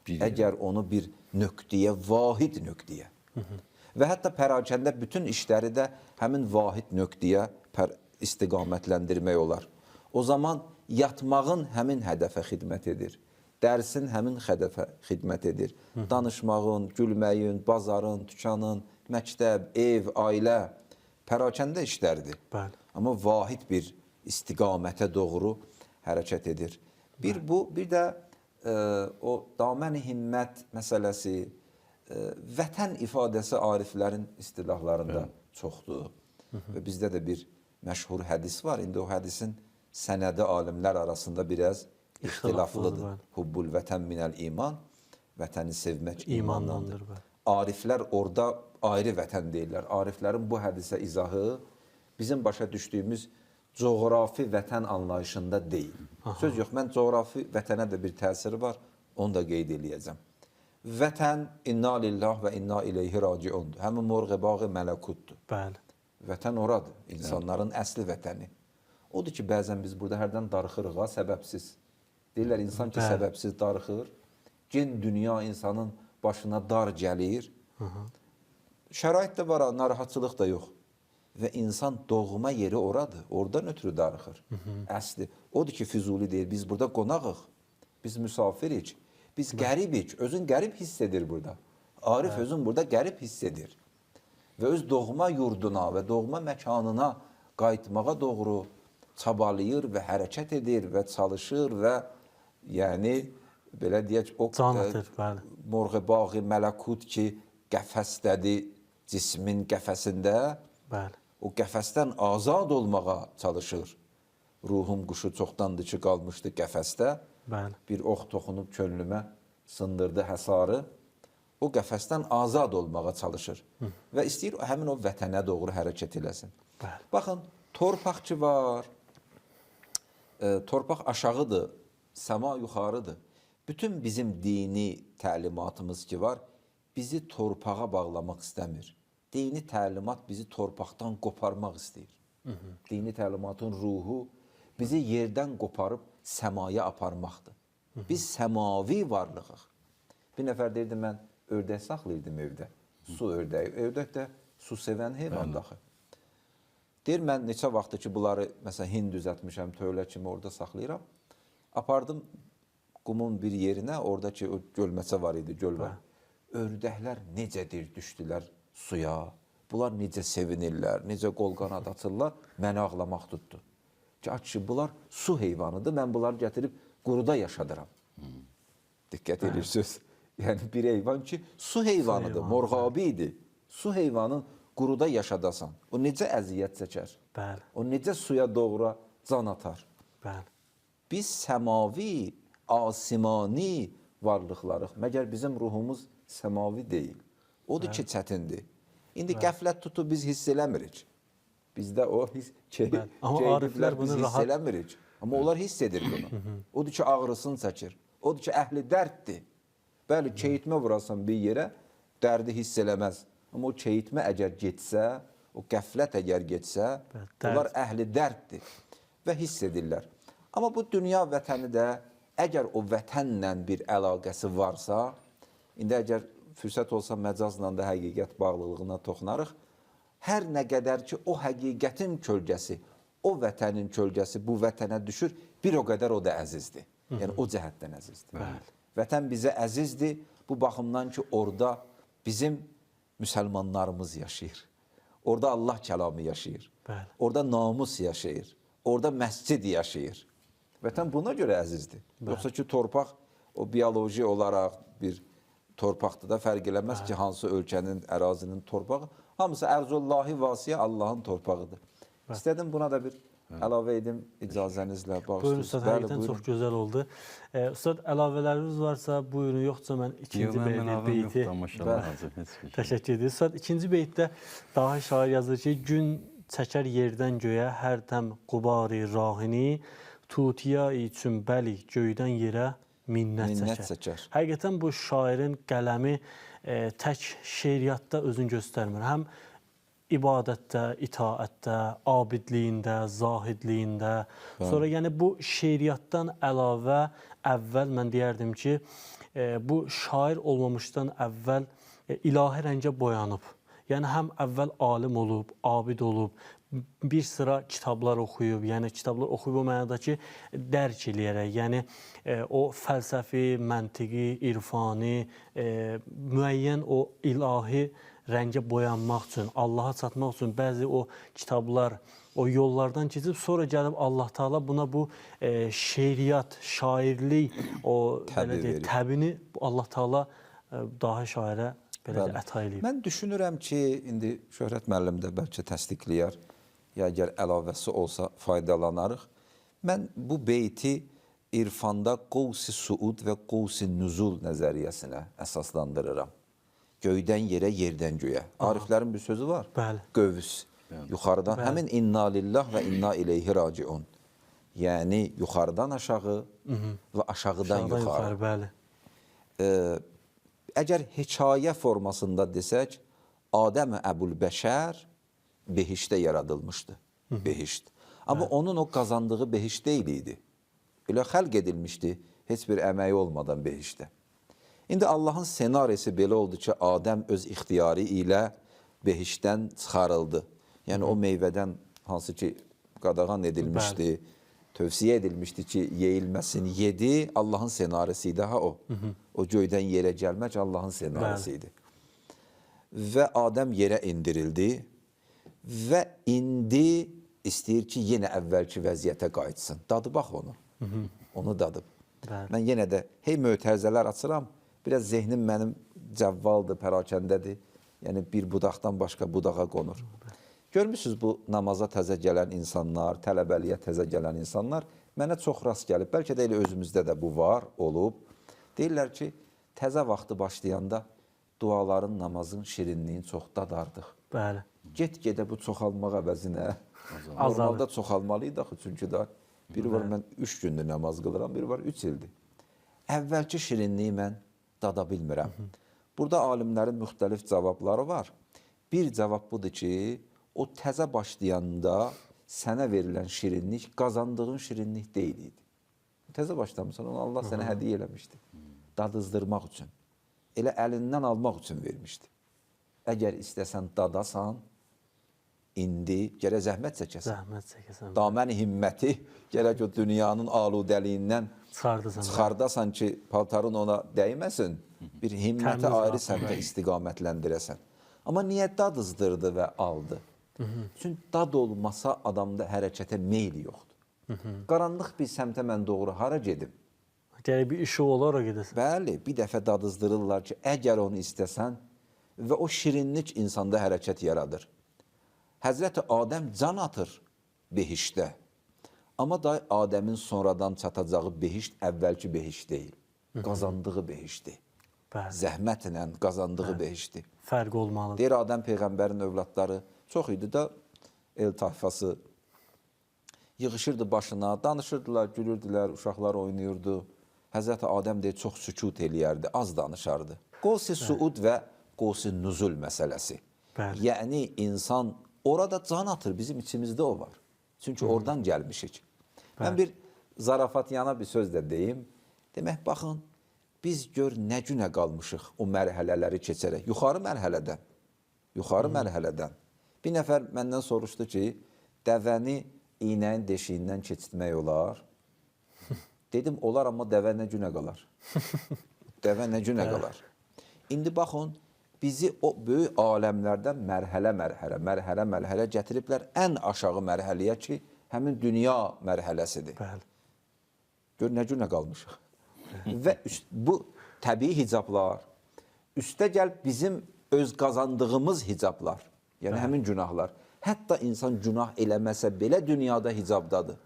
əgər onu bir nöqtəyə, vahid nöqtəyə və hətta pərakəndə bütün işləri də həmin vahid nöqtəyə istiqamətləndirmək olar. O zaman yatmağın həmin hədəfə xidmət edir. Dərsin həmin hədəfə xidmət edir. Danışmağın, gülməyin, bazarın, dükanın, məktəb, ev, ailə, pərakəndə işlərdir. Amma vahid bir istiqamətə doğru hərəkət edir. Bir bu, bir də o damən-i himmət məsələsi, vətən ifadəsi ariflərin istilahlarında çoxdur. Və bizdə də bir məşhur hədis var. İndi o hədisin sənədi alimlər arasında biraz ixtilaflıdır. Hubbul vətən minəl iman, vətəni sevmək imandandır. Ariflər orada ayrı vətən deyirlər. Ariflərin bu hədisə izahı bizim başa düşdüyümüz coğrafi vətən anlayışında deyil. Söz yox, mən coğrafi vətənə də bir təsiri var, onu da qeyd eləyəcəm. Vətən inna lillah və inna ileyhi raciundur. Həmin morğebağı mələkutdur. Vətən oradır, insanların əsli vətəni. Odur ki, bəzən biz burada hərdən darıxırıq, səbəbsiz. Deyirlər, insan ki, səbəbsiz darıxır, gen dünya insanın başına dar gəlir. Şərait də var, narahatçılıq da yox. Və insan doğma yeri oradır, oradan ötürü darıxır. Əsli. Odur ki, Füzuli deyir, biz burada qonağıq, biz müsafirik, biz qəribik, özün qərib hiss edir burada. Arif özün burada qərib hiss edir. Və öz doğma yurduna və doğma məkanına qayıtmağa doğru çabalayır və hərəkət edir və çalışır və yəni, belə deyək, o morğebağı mələkut ki, qəfəsdədir, cismin qəfəsində, o qəfəsdən azad olmağa çalışır. Ruhum quşu çoxdandır ki, qalmışdı qəfəsdə, bir ox toxunub könlümə sındırdı həsarı, o qəfəsdən azad olmağa çalışır və istəyir həmin o vətənə doğru hərəkət eləsin. Baxın, torpaq ki var, torpaq aşağıdır, səma yuxarıdır. Bütün bizim dini təlimatımız ki var, bizi torpağa bağlamaq istəmir. Dini təlimat bizi torpaqdan qoparmaq istəyir. Dini təlimatın ruhu bizi yerdən qoparıb səmaya aparmaqdır. Biz səmavi varlığıq. Bir nəfər deyirdi, mən ördək saxlayırdım evdə. Su ördəyi. Ördək də su sevən heyvan daxı. Deyir, mən neçə vaxtdır ki, bunları məsələn hind düzətmişəm, tövlə kimi orada saxlayıram. Apardım qumun bir yerinə, oradakı o gölməçə var idi, göl var. Ördəklər necədir düşdülər suya. Bunlar necə sevinirlər, necə qol-qanad açırlar, məni ağlamaq tutdu. Ki, bunlar su heyvanıdır, mən bunları gətirib quruda yaşadıram. Diqqət edirsiniz. Yəni bir heyvan ki, su heyvanıdır, morğabi idi. Su heyvanın quruda yaşadasan, o necə əziyyət çəkər? O necə suya doğru can atar? Biz səmavi, asimani varlıqlarıq. Məgər bizim ruhumuz səmavi deyil. Odur ki, çətindir. İndi qəflət tutub biz hiss eləmirik. Bizdə o keyiflər biz hiss eləmirik. Amma onlar hiss edir bunu. Odur ki, ağrısını çəkir. Odur ki, əhli dərddir. Bəli, keyitmə vurasan bir yerə, dərdi hiss eləməz. Amma o keyitmə əgər getsə, o qəflət əgər getsə, onlar əhli dərddir və hiss edirlər. Amma bu dünya vətəni də əgər o vətənlə bir əlaqəsi varsa, indi əgər fürsət olsa məcazla da həqiqət bağlılığına toxunarıq, hər nə qədər ki, o həqiqətin kölgəsi, o vətənin kölgəsi bu vətənə düşür, bir o qədər o da əzizdir. Yəni, o cəhətdən əzizdir. Vətən bizə əzizdir, bu baxımdan ki, orada bizim müsəlmanlarımız yaşayır. Orada Allah kəlamı yaşayır. Orada namus yaşayır. Orada məscid yaşayır. Vətən buna görə əzizdir. Yoxsa ki, torpaq, o bioloji olaraq bir torpaqdır da fərq eləməz ki, hansı ölkənin, ərazinin torpağı. Hamısı ərzullahi vasiyə Allahın torpağıdır. İstədim buna da bir əlavə edim icazənizlə Buyurun Ustad, həqiqətən çox gözəl oldu. Ustad, əlavələriniz varsa buyurun, yoxsa mən ikinci beyti... Təşəkkür edirəm. Ustad, ikinci beytdə Dahi şair yazır ki, gün çəkər yerdən göyə hər təm qubari rahini, tutiya üçün bəli göydən yerə minnət çəkər. Həqiqətən bu şairin qələmi tək şeiriyyatda özünü göstərmir. Həm ibadətdə, itaətdə, abidliyində, zahidliyində. Sonra yəni bu şeiriyyatdan əlavə əvvəl mən deyərdim ki, bu şair olmamışdan əvvəl ilahi rəngə boyanıb. Yəni həm əvvəl alim olub, abid olub, bir sıra kitablar oxuyub, yəni kitablar oxuyub o mənada ki, dərk eləyərək, yəni o fəlsəfi, məntiqi, irfani, müəyyən o ilahi rəngə boyanmaq üçün, Allaha çatmaq üçün bəzi o kitablar, o yollardan keçib, sonra gəlib Allah Taala buna bu şeiriyyat, şairlik, o təbini Allah Taala Dahi şairə belə əta eləyib. Mən düşünürəm ki, indi Şöhrət müəllim də bəlkə təsdiqləyər, ya əgər əlavəsi olsa faydalanarıq. Mən bu beyti irfanda qovsi suud və qovsi nüzul nəzəriyyəsinə əsaslandırıram. Göydən yerə, yerdən göyə. Ariflərin bir sözü var. Bəli. Qövs. Yuxarıdan. Bəli. Həmin inna lillah və inna ileyhi raciun. Yəni, yuxarıdan aşağı və aşağıdan yuxarı. Bəli. Əgər hekayə formasında desək, Adəm-i Əbul-Bəşər behişdə yaradılmışdı. Behişt. Amma onun o qazandığı behişt deyil idi. Elə xəlq edilmişdi, heç bir əməyi olmadan behişdə. İndi Allahın senarisi belə oldu ki, Adəm öz ixtiyarı ilə behişdən çıxarıldı. Yəni o meyvədən hansı ki qadağan edilmişdi, tövsiyə edilmişdi ki, yeyilməsin, yedi. Allahın senarisi idi, o. O göydən yerə gəlmək Allahın senarisi idi. Və Adəm yerə indirildi və indi istəyir ki, yenə əvvəlki vəziyyətə qayıtsın. Dadı bax onu. Onu dadıb. Mən yenə də hey mötəzələr açıram. Biraz zehnim mənim cəvvaldır, pərakəndədir. Yəni bir budaqdan başqa budağa qonur. Görmüsünüz bu namaza təzə gələn insanlar, tələbəliyə təzə gələn insanlar mənə çox rast gəlib. Bəlkə də elə özümüzdə də bu var, olub. Deyirlər ki, təzə vaxtı başlayanda duaların, namazın şirinliyin çox dadardıq. Bəli. Get-gedə bu çoxalmaq əvəzinə. Normalda çoxalmalıydı axı, çünki da biri var mən 3 gündür namaz qılıram, biri var 3 ildir. Əvvəlki şirinliyi mən dada bilmirəm. Burada alimlərin müxtəlif cavabları var. Bir cavab budur ki, o təzə başlayanda sənə verilən şirinlik qazandığın şirinlik deyil idi. Təzə başlamısan, onu Allah sənə hədiyyə eləmişdi. Dadızdırmaq üçün. Elə əlindən almaq üçün vermişdi. Əgər istəsən dadasan, indi gərək zəhmət çəkəsən. Damən himməti gərək o dünyanın aludəliyindən çıxardasan ki, paltarın ona dəyməsin, bir himməti ayrı səmtə istiqamətləndirəsən. Amma niyə dadızdırdı və aldı? Çünki dad olmasa adamda hərəkətə meyli yoxdur. Qaranlıq bir səmtə mən doğru hara gedim? Gərək bir işi olar o gedəsən. Bəli, bir dəfə dadızdırırlar ki, əgər onu istəsən və o şirinlik insanda hərəkət yaradır. Həzrəti Adəm can atır behişdə. Amma da Adəmin sonradan çatacağı behişt əvvəlki behişt deyil. Qazandığı behiştdir. Zəhmətlə qazandığı behiştdir. Fərq olmalıdır. Deyir, Adəm Peyğəmbərin övladları çox idi da el tayfası yığışırdı başına, danışırdılar, gülürdülər, uşaqlar oynayırdı. Həzrəti Adəm deyir, çox sükut eləyərdi, az danışardı. Qovsi suud və qovsi nüzul məsələsi. Yəni, insan orada can atır, bizim içimizdə o var. Çünki oradan gəlmişik. Mən bir zarafatyana bir söz də deyim. Demək, baxın, biz gör nə günə qalmışıq o mərhələləri keçərək. Yuxarı mərhələdən. Bir nəfər məndən soruşdu ki, dəvəni iynəyin deşiyindən keçirtmək olar. Dedim, olar, amma dəvə nə günə qalar? Dəvə nə günə qalar? İndi baxın, bizi o böyük aləmlərdən mərhələ gətiriblər ən aşağı mərhələyə ki, həmin dünya mərhələsidir. Gör, nə günə qalmışıq. Və bu təbii hicablar, üstə gəl bizim öz qazandığımız hicablar, yəni həmin günahlar. Hətta insan günah eləməsə belə dünyada hicabdadır.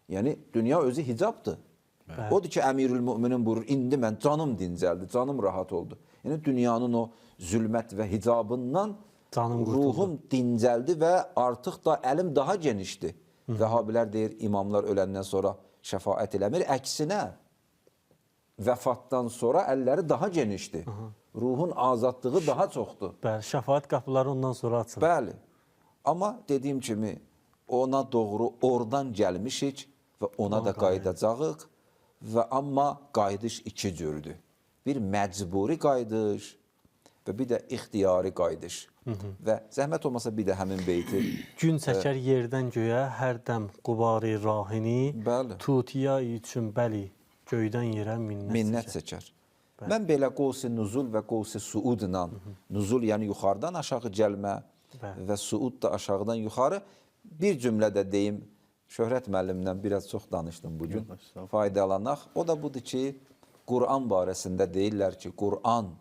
Yəni dünya özü hicabdır. Odur ki, Əmirül Müminin buyurur, indi mən canım dincəldi, canım rahat oldu. Yəni dünyanın o zülmət və hicabından Canım qurtuldu. ruhum dincəldi və artıq da əlim daha genişdir. Vəhabilər deyir, imamlar öləndən sonra şəfaət eləmir. Əksinə, vəfatdan sonra əlləri daha genişdir. Ruhun azadlığı daha çoxdur. Bəli, şəfaət qapıları ondan sonra açılır. Bəli. Amma dediyim kimi, ona doğru oradan gəlmişik və ona da qayıdacağıq. Və amma qayıdış iki cürdür. Bir məcburi qayıdış və bir də ixtiyari qayıdış. Və zəhmət olmasa bir də həmin beyti. Gün çəkər yerdən göyə, hər dəm qubari rahini, Bəli. tutiya üçün bəli, göydən yerə Minnət çəkər. Mən belə qovsi nuzul və qovsi suudla, nuzul yəni yuxarıdan aşağı gəlmə və suud da aşağıdan yuxarı bir cümlədə deyim, Şöhrət müəllimdən biraz çox danışdım bugün, faydalanaq. O da budur ki, Qur'an barəsində deyirlər ki, Qur'an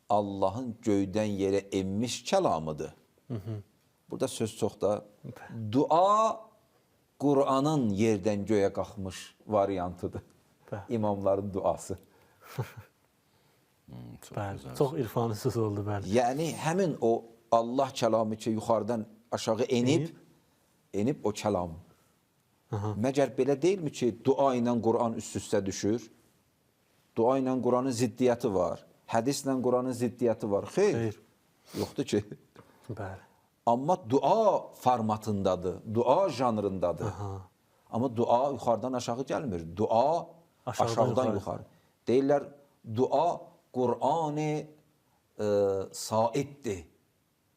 Allahın göydən yerə enmiş kəlamıdır. Burada söz çox da dua Qur'anın yerdən göyə qalxmış variantıdır. İmamların duası. Bəli, çox irfani söz oldu, bəli. Yəni həmin o Allah kəlamı ki, yuxarıdan aşağı enib o kəlam. Məgər belə deyilmi ki, dua ilə Qur'an üst-üstə düşür? Dua ilə Qur'anın ziddiyyəti var. Hədislə Qur'anın ziddiyyəti var. Xeyr. Yoxdur ki. Bəli. Amma dua formatındadır, dua janrındadır. Amma dua yuxarıdan aşağı gəlmir. Dua aşağıdan yuxarı. Deyirlər, dua Qur'an-ı saiddir.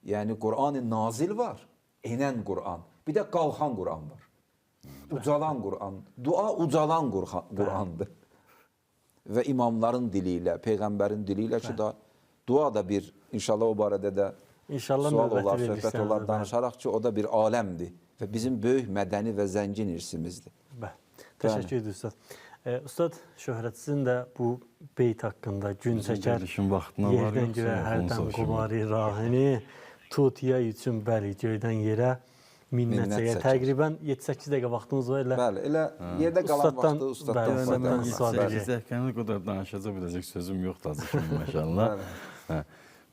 Yəni Qur'an-ı nazil var, enən Qur'an. Bir də qalxan Qur'an var. Ucalan Qur'an. Dua ucalan Qur'andır. Və imamların dili ilə, Peyğəmbərin dili ilə ki, dua da bir, inşallah o barədə də sual olar, söhbət olar, danışaraq ki, o da bir aləmdir və bizim böyük mədəni və zəngin irsimizdir. Təşəkkür edir Ustad. Ustad, Şöhrət, sizin də bu beyt haqqında gün çəkər, yerdən göyə hərdən qubari rahini, tutiya üçün bəli, göydən yerə minnət çəkər. Təqribən 7-8 dəqiqə vaxtımız var. Bəli, elə yerdə qalan vaxtı ustaddan faydalanır. Zəhkənə qədər danışacaq biləcək sözüm yoxdur azı kimi, məşallah.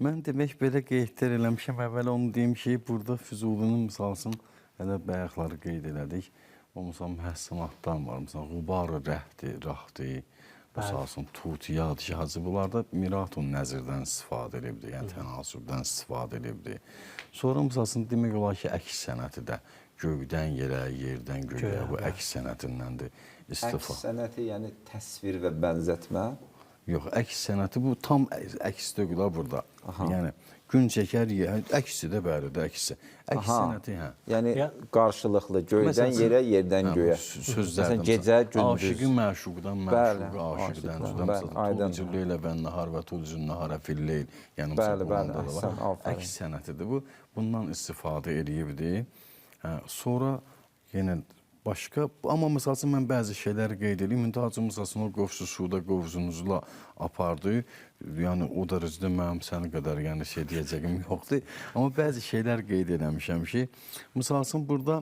Mən demək belə qeydlər eləmişəm. Əvvəl onu deyim ki, burada Füzulinin misalsın, elə bayaqları qeyd elədik. O misal məhsənatdan var. Misal Qubar-ı rəhdi, misalsın tutiyadır ki, hacı bunlarda mirat-ı nəzirdən istifadə edibdir, yəni tənasübdən istifadə edibdir. Sonra misalsın demək olar ki, əks sənəti də göydən yerə, yerdən göyə, bu əks sənətindəndir istifadə. Əks sənəti yəni təsvir və bənzətmə? Yox, əks sənəti bu tam əks deyil burada. Yəni gün çəkər, əksi də bəli də əksi. Əks sənəti, hə. Yəni qarşılıqlı, göydən yerə, yerdən göyə. Sözlərdən. Gecə, gündüz. Aşıqı məşuqdan, məşuqu aşıqdan. Tulcur leylə bən nahar və tulcur nahara filleyl. Yəni, əks sənətidir bu. Bundan istifadə edibdir. Sonra yenə başqa, amma məsəl üçün mən bəzi şeyləri qeyd edeyim. Müntahacı məsələn o qovsu suda qovzunuzla apardı. Yəni o dərəcədə mənim səni qədər yəni şey deyəcəyim yoxdur. Amma bəzi şeylər qeyd eləmişəm ki, məsəl üçün burada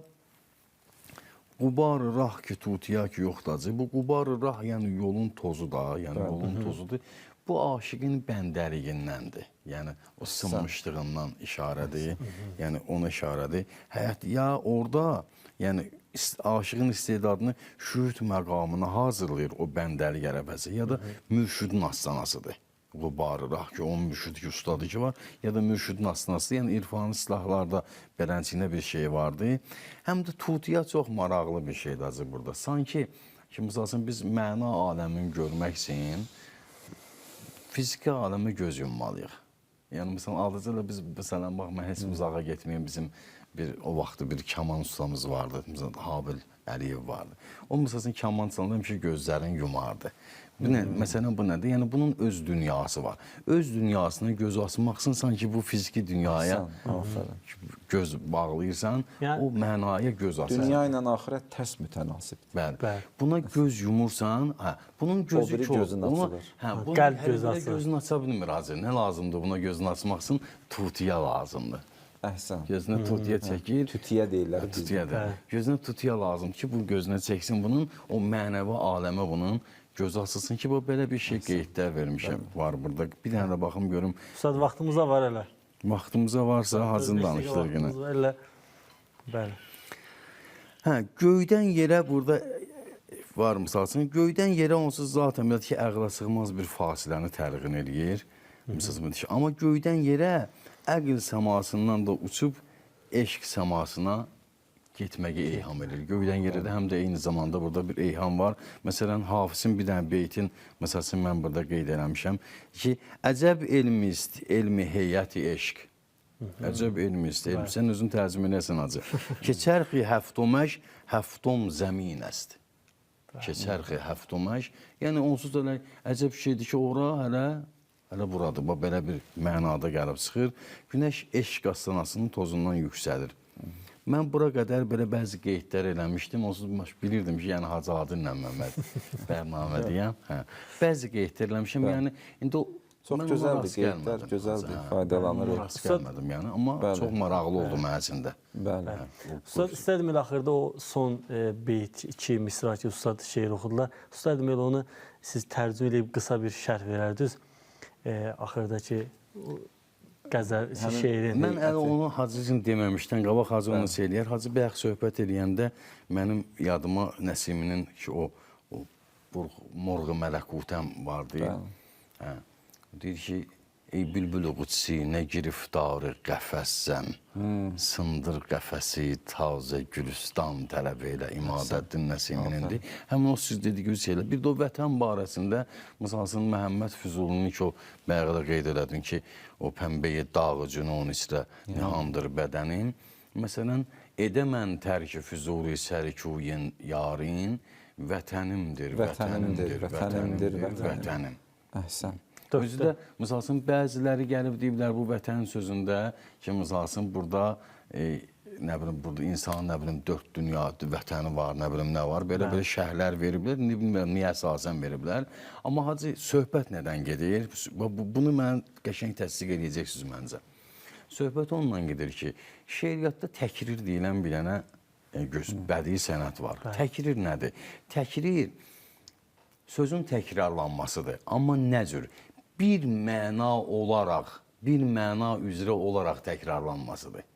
Qubar-ı rah ki tutiya ki yoxdur. Bu Qubar-ı rah yəni yolun tozu da, yəni yolun tozudur. Bu aşiqin bəndəliyindəndir. Yəni o sınmışlığından işarədir. Yəni ona işarədir. Həyat ya orada yəni aşığın istedadını şühud məqamına hazırlayır o bəndəli qələbəsi ya da mürşidin astanasıdır. Bu barıraq ki, onun mürşid ki, ustadı ki var ya da mürşidin astanası, yəni irfani silahlarda belənçiyində bir şey vardı. Həm də tutiya çox maraqlı bir şeydir acı burada. Sanki ki, məsələn, biz məna aləmini görmək üçün fiziki aləmə göz yummalıyıq. Yəni, məsələn, adıcılar biz, məsələn, bax, mən heç uzağa getməyəm, bizim o vaxtı bir kaman ustamız vardı, məsələn, Habil Əliyev vardı. O, məsələn, kaman çalanda həmişə gözlərini yumardı. Məsələn, bu nədir? Yəni, bunun öz dünyası var. Öz dünyasına göz açmaqsın, sanki bu fiziki dünyaya göz bağlayırsan, o mənaya göz açırsan. Dünya ilə axirət tərs mütənasibdir. Bəli. Buna göz yumursan, bunun gözü çox. Gözün açılır. Qəlb gözü açılır. Gözünü aça bilmir, hacı. Nə lazımdır buna gözünü açmaq üçün? Tutiya lazımdır. Əhsən. Gözünə tutiyə çəkir. Tütiyə deyirlər. Tutiyə də. Gözünə tutiyə lazım ki, bu gözünə çəksin bunun, o mənəvi aləmə bunun göz açılsın ki, bu belə bir şey qeydlər vermişəm var burada. Bir dənə də baxım görüm. Ustad, vaxtımıza var elə. Vaxtımıza varsa hazır danışdırıq yenə. Vaxtımız var elə. Bəli. Hə, göydən yerə burada var misal üçün, göydən yerə onsuz zaten belə ki, əqlə sığmaz bir fasiləni təlqin eləyir. Misal üçün, amma göydən yerə əql səmasından da uçub eşq səmasına getməyə eyham edir. Göydən yerə də həm də eyni zamanda burada bir eyham var. Məsələn, Hafizin bir dənə beytin, məsələn, mən burada qeyd eləmişəm ki, əcəb elmist, elmi heyəti eşq. Əcəb elmist, elm. Sən özün tərcümə eləsən acı. Keçərxi həftoməş, həftom zəmin əst. Keçərxi həftoməş. Yəni, onsuz da əcəb şeydir ki, ora hələ buradır. Belə bir mənada gəlib çıxır. Günəş eşq astanasının tozundan yüksəlir. Mən bura qədər belə bəzi qeydlər eləmişdim. Onsuz bilirdim ki, yəni Hacı Adillə Məmməd bərnamədiyəm. Bəzi qeydlər eləmişəm. Yəni, indi o çox gözəldir qeydlər, gözəldir, faydalanırıq. Rast gəlmədim yəni, amma çox maraqlı oldu mənim üçün də. Bəli. Ustad, istədim elə axırda o son beyt, 2 misra ki, Ustad şeir oxudular. Ustad, elə onu siz tərcümə edib qısa bir şərh verərdiniz. Axırdakı qəzəl şeirin. Mən ələ onu Hacı üçün deməmişdən qabaq Hacı onu söyləyər. Hacı bayaq söhbət eləyəndə mənim yadıma Nəsiminin ki, o Morğu Mələkutəm vardı. Deyir ki, ey bülbül-ü qudsi, nə giriftarı qəfəssəm, sındır qəfəsi, tazə gülüstan tələb elə, İmadəddin Nəsiminindir. Həmin o siz dediyiniz şeylər. Bir də o vətən barəsində, məsələn, Məhəmməd Füzulinin ki, o bayaq da qeyd elədin ki, o pəmbəyə dağıcını onun içində nihandır bədənin. Məsələn, edəmən tərki Füzuli sərikuyin yarin, vətənimdir, vətənimdir, vətənimdir, vətənim. Əhsən. Özü də, misal üçün, bəziləri gəlib deyiblər bu vətən sözündə ki, misal üçün, burada, nə bilim, burada insanın, nə bilim, 4 dünya vətəni var, nə bilim, nə var, belə şəhərlər veriblər, bilmirəm, niyə əsasən veriblər. Amma Hacı, söhbət nədən gedir? Bunu mən qəşəng təsdiq edəcəksiniz məncə. Söhbət ondan gedir ki, şeiriyyatda təkrir deyilən bir dənə bədii sənət var. Təkrir nədir? Təkrir sözün təkrarlanmasıdır. Amma nə cür? Bir məna olaraq, bir məna üzrə olaraq təkrarlanmasıdır.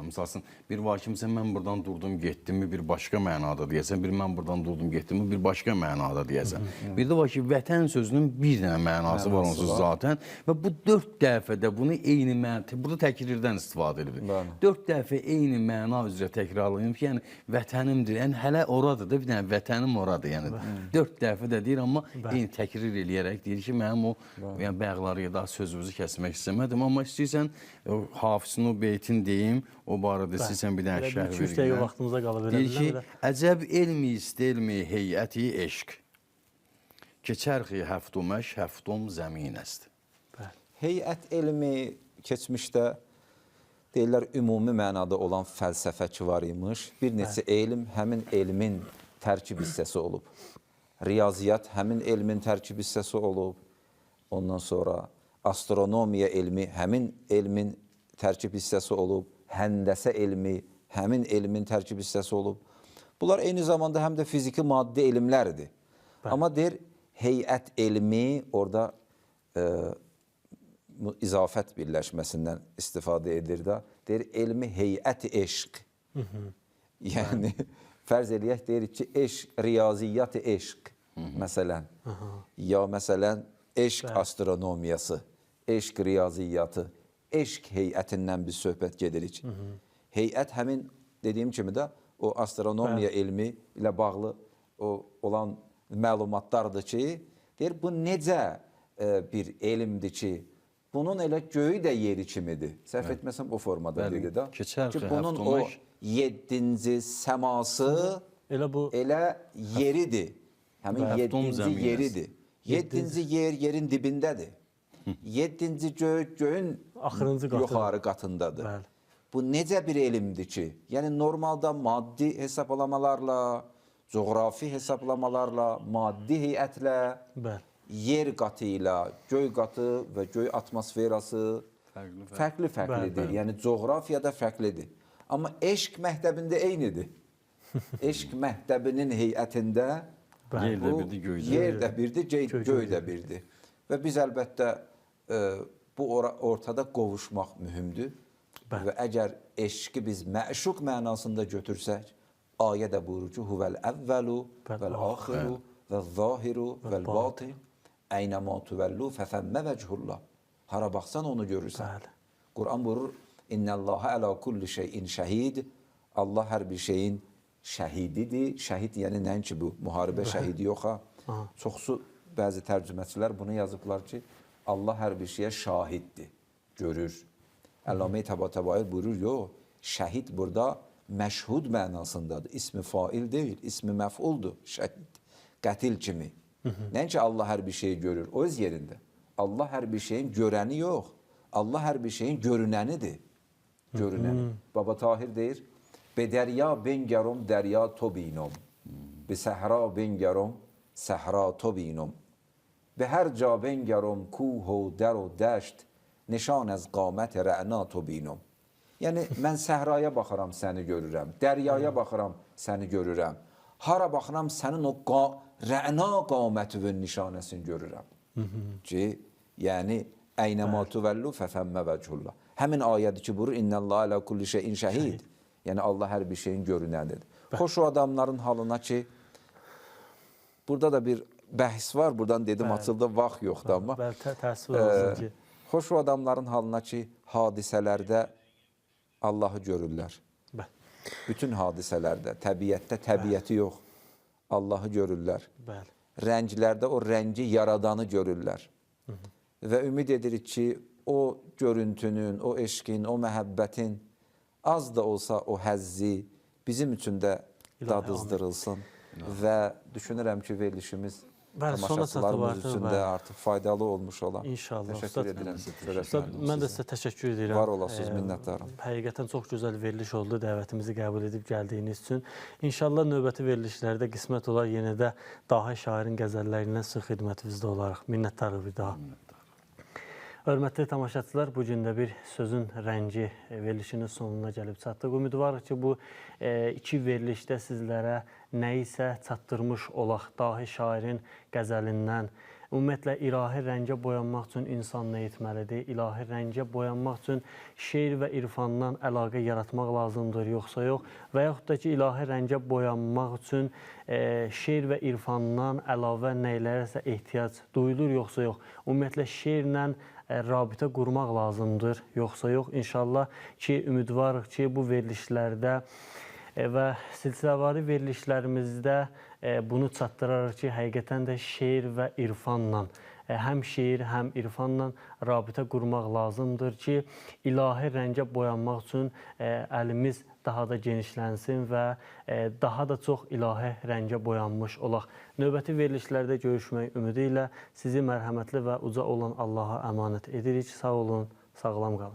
Misal üçün, bir var ki, mən buradan durdum, getdim mi bir başqa mənada deyəsən, bir mən buradan durdum, getdim mi bir başqa mənada deyəsən. Bir də var ki, vətən sözünün bir dənə mənası var onsuz zaten və bu 4 dəfədə bunu eyni məna, burada təkrirdən istifadə edilir. 4 dəfə eyni məna üzrə təkrarlayım ki, yəni vətənimdir, yəni hələ oradır da, bir dənə vətənim oradır, yəni 4 dəfə də deyir, amma eyni təkrir eləyərək deyir ki, mənim o, yəni bəğları ya da sözümüzü kəsmək istəmədim, amma istəyirsən Hafizin o beytin deyim, o barədə istəyirsən bir dənə şərh verir. 2-3 dəqiqə vaxtımıza qalıb. Deyir ki, əcəb elmi istelmi heyəti eşq, keçərxi həftuməş həftum zəmin əst. Heyət elmi keçmişdə deyirlər, ümumi mənada olan fəlsəfə ki var imiş. Bir neçə elm həmin elmin tərkib hissəsi olub. Riyaziyyat həmin elmin tərkib hissəsi olub. Ondan sonra astronomiya elmi həmin elmin tərkib hissəsi olub. Həndəsə elmi həmin elmin tərkib hissəsi olub. Bunlar eyni zamanda həm də fiziki maddi elmlərdir. Amma deyir, heyət elmi orada izafət birləşməsindən istifadə edir də. Deyir, elmi heyət eşq. Yəni, fərz eləyək, deyir ki, eşq, riyaziyyat eşq, məsələn. Ya məsələn, eşq astronomiyası, eşq riyaziyyatı, eşq heyətindən biz söhbət gedirik. Heyət həmin, dediyim kimi də, o astronomiya elmi ilə bağlı olan məlumatlardır ki, deyir, bu necə bir elmdir ki, bunun elə göyü də yeri kimidir. Səhv etməsəm o formada dedi də. Ki, bunun o 7-ci səması elə yeridir. Həmin 7-ci yeridir. 7-ci yer yerin dibindədir. 7-ci göyün yuxarı qatındadır. Bu necə bir elmdir ki, yəni normalda maddi hesablamalarla, coğrafi hesablamalarla, maddi heyətlə, yer qatı ilə, göy qatı və göy atmosferası Fərqli-fərqlidir. Bəli. Yəni coğrafiyada fərqlidir. Amma eşq məktəbində eynidir. Eşq məktəbinin heyətində Yer də bu birdir, göy də. yer də birdir, göy də birdir. Və biz əlbəttə bu ortada qovuşmaq mühümdür. Və əgər eşqi biz məşuq mənasında götürsək, ayə də buyurur ki, huvəl əvvəlu vəl-axiru vəl-zahiru vəl-batin əynəmə tüvəllu fəfəmmə vəchullah. Hara baxsan onu görürsən. Bəli. Quran buyurur, İnnəllaha ələ kulli şeyin şəhid. Allah hər bir şeyin şəhididir. Şəhid yəni nəinki bu, müharibə şəhidi yox ha. Çoxsu bəzi tərcüməçilər bunu yazıblar ki, Allah hər bir şeyə şahiddir, görür. Əllamə-i Təbatəbai buyurur, yox, şəhid burada məşhud mənasındadır. İsmi fail deyil, ismi məfuldur, şəhid. Qətil kimi. Nəinki Allah hər bir şeyi görür, o öz yerində. Allah hər bir şeyin görəni yox, Allah hər bir şeyin görünənidir. Görünəni. Baba Tahir deyir, Bedərya bengərom dərya tobinom, bi səhra bengərom səhra tobinom, bi hər ca bengərom kuh o dər o dəşt, nişan az qamət rə'na tobinom. Yəni, mən səhraya baxıram, səni görürəm, dəryaya baxıram, səni görürəm, hara baxıram, sənin o rə'na qamətüvün nişanəsini görürəm. Ki, yəni, əynəmə tüvəllu fəfəmmə vəchullah. Həmin ayədir ki, buyurur, İnnəllaha alə kulli şeyin şəhid. Yəni, Allah hər bir şeyin görünənidir. Xoş o adamların halına ki, burada da bir bəhs var, buradan dedim, açıldı, vaxt yoxdur amma. Təəssüf olsun ki. Xoş o adamların halına ki, hadisələrdə Allahı görürlər. Bütün hadisələrdə, təbiətdə təbiəti yox, Allahı görürlər. Rənglərdə o rəngi yaradanı görürlər. Və ümid edirik ki, o görüntünün, o eşqin, o məhəbbətin az da olsa o həzzi bizim üçün də dadızdırılsın. Və düşünürəm ki, verilişimiz tamaşaçılarımız üçün də artıq faydalı olmuş olan. İnşallah. Təşəkkür edirəm. Mən də sizə təşəkkür edirəm. Var olasınız, minnətdarım. Həqiqətən çox gözəl veriliş oldu, dəvətimizi qəbul edib gəldiyiniz üçün. İnşallah növbəti verilişlərdə qismət olar yenə də daha şairin qəzəllərindən sıx xidmətinizdə olaraq. Minnətdarıq bir daha. Hörmətli tamaşaçılar, bu gün də bir sözün rəngi verilişinin sonuna gəlib çatdıq. Ümidvarıq ki, bu iki verilişdə sizlərə nə isə çatdırmış olaq. Dahi şairin qəzəlindən, ümumiyyətlə, ilahi rəngə boyanmaq üçün insan nə etməlidir? İlahi rəngə boyanmaq üçün şeir və irfandan əlaqə yaratmaq lazımdır, yoxsa yox? Və yaxud da ki, ilahi rəngə boyanmaq üçün şeir və irfandan əlavə neylərəsə ehtiyac duyulur, yoxsa yox? Ümumiyyətlə, şeirlə rabitə qurmaq lazımdır, yoxsa yox? İnşallah ki, ümidvarıq ki, bu verilişlərdə və silsiləvari verilişlərimizdə bunu çatdırarıq ki, həqiqətən də şeir və irfanla, həm şeir, həm irfanla rabitə qurmaq lazımdır ki, ilahi rəngə boyanmaq üçün əlimiz daha da genişlənsin və daha da çox ilahi rəngə boyanmış olaq. Növbəti verilişlərdə görüşmək ümidi ilə sizi mərhəmətli və uca olan Allaha əmanət edirik. Sağ olun, sağlam qalın.